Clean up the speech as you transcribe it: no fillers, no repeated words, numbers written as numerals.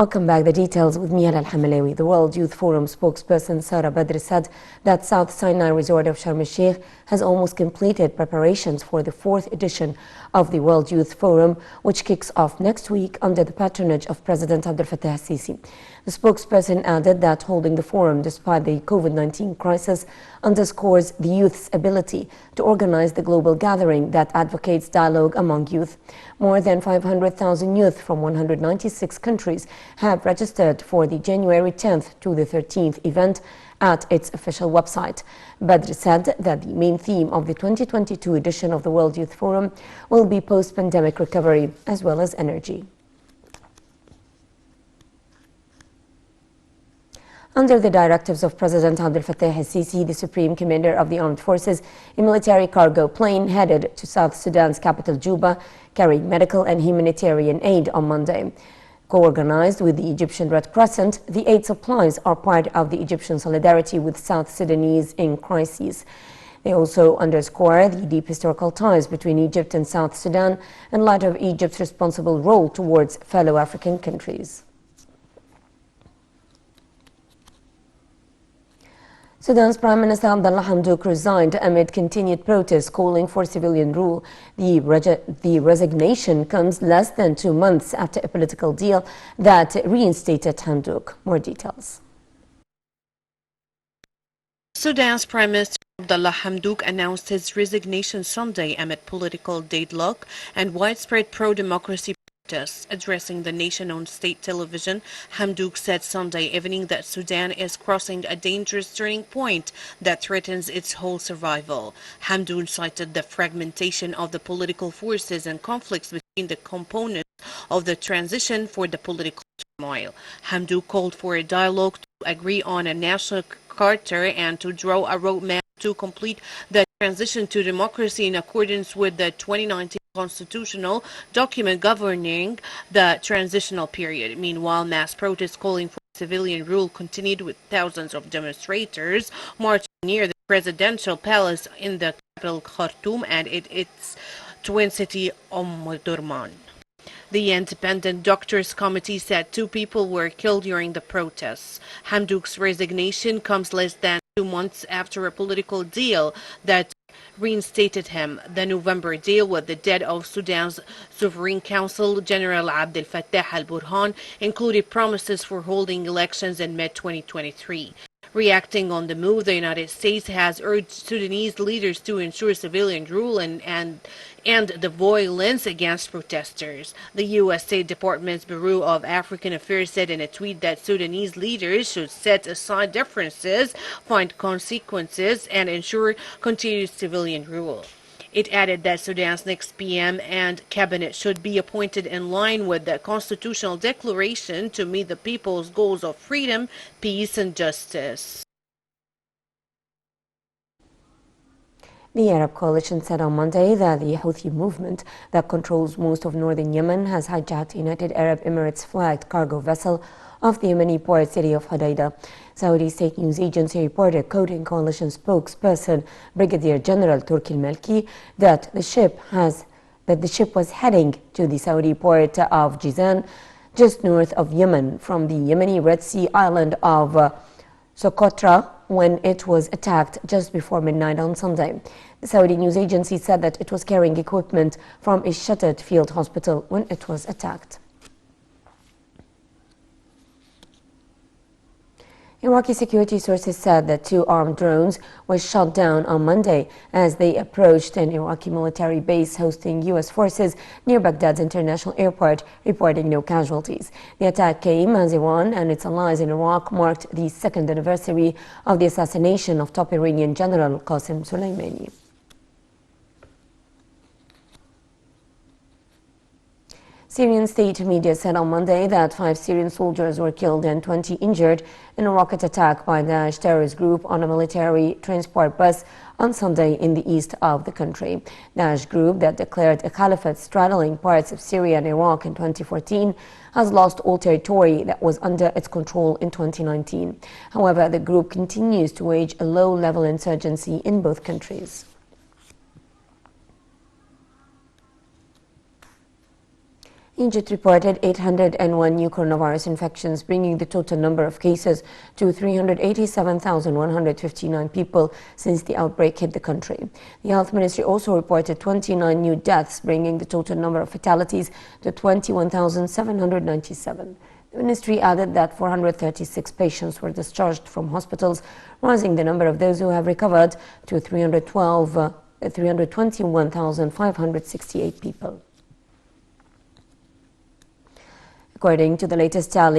Welcome back. The details with Mia Al-Hamalawi. The World Youth Forum spokesperson Sarah Badr said that South Sinai resort of Sharm el-Sheikh has almost completed preparations for the 4th edition of the World Youth Forum, which kicks off next week under the patronage of President Abdel Fattah al-Sisi. The spokesperson added that holding the forum despite the COVID-19 crisis underscores the youth's ability to organize the global gathering that advocates dialogue among youth. More than 500,000 youth from 196 countries have registered for the January 10th to the 13th event at its official website. Badr said that the main theme of the 2022 edition of the World Youth Forum will be post-pandemic recovery as well as energy. Under the directives of President Abdel Fattah al-Sisi, the Supreme Commander of the Armed Forces, a military cargo plane headed to South Sudan's capital Juba, carrying medical and humanitarian aid on Monday. Co-organized with the Egyptian Red Crescent, the aid supplies are part of the Egyptian solidarity with South Sudanese in crises. They also underscore the deep historical ties between Egypt and South Sudan in light of Egypt's responsible role towards fellow African countries. Sudan's Prime Minister Abdallah Hamdok resigned amid continued protests calling for civilian rule. The resignation comes less than 2 months after a political deal that reinstated Hamdok. More details. Sudan's Prime Minister Abdallah Hamdok announced his resignation Sunday amid political deadlock and widespread pro-democracy protests. Addressing the nation on state television, Hamdok said Sunday evening that Sudan is crossing a dangerous turning point that threatens its whole survival. Hamdok cited the fragmentation of the political forces and conflicts between the components of the transition for the political turmoil. Hamdok called for a dialogue to agree on a national charter and to draw a roadmap to complete the transition to democracy in accordance with the 2019 constitutional document governing the transitional period. Meanwhile, mass protests calling for civilian rule continued, with thousands of demonstrators marching near the presidential palace in the capital Khartoum and its twin city Durman. The Independent Doctors Committee said 2 people were killed during the protests. Hamdok's resignation comes less than 2 months after a political deal that reinstated him. The November deal with the dead of Sudan's Sovereign Council, General Abdel Fattah al-Burhan, included promises for holding elections in mid-2023. Reacting on the move, the United States has urged Sudanese leaders to ensure civilian rule and the violence against protesters. The U.S. State Department's Bureau of African Affairs said in a tweet that Sudanese leaders should set aside differences, find consequences, and ensure continued civilian rule. It added that Sudan's next PM and cabinet should be appointed in line with the constitutional declaration to meet the people's goals of freedom, peace, and justice. The Arab coalition said on Monday that the Houthi movement that controls most of northern Yemen has hijacked United Arab Emirates flagged cargo vessel off the Yemeni port city of Hodeidah. Saudi state news agency reported, quoting coalition spokesperson Brigadier General Turki al-Malki, that the ship was heading to the Saudi port of Jizan, just north of Yemen, from the Yemeni Red Sea island of Socotra, when it was attacked just before midnight on Sunday. The Saudi news agency said that it was carrying equipment from a shuttered field hospital when it was attacked. Iraqi security sources said that 2 armed drones were shot down on Monday as they approached an Iraqi military base hosting U.S. forces near Baghdad's international airport, reporting no casualties. The attack came as Iran and its allies in Iraq marked the 2nd anniversary of the assassination of top Iranian General Qasem Soleimani. Syrian state media said on Monday that 5 Syrian soldiers were killed and 20 injured in a rocket attack by the Daesh terrorist group on a military transport bus on Sunday in the east of the country. The Daesh group that declared a caliphate straddling parts of Syria and Iraq in 2014 has lost all territory that was under its control in 2019. However, the group continues to wage a low-level insurgency in both countries. Egypt reported 801 new coronavirus infections, bringing the total number of cases to 387,159 people since the outbreak hit the country. The Health Ministry also reported 29 new deaths, bringing the total number of fatalities to 21,797. The ministry added that 436 patients were discharged from hospitals, rising the number of those who have recovered to 321,568 people. According to the latest tally,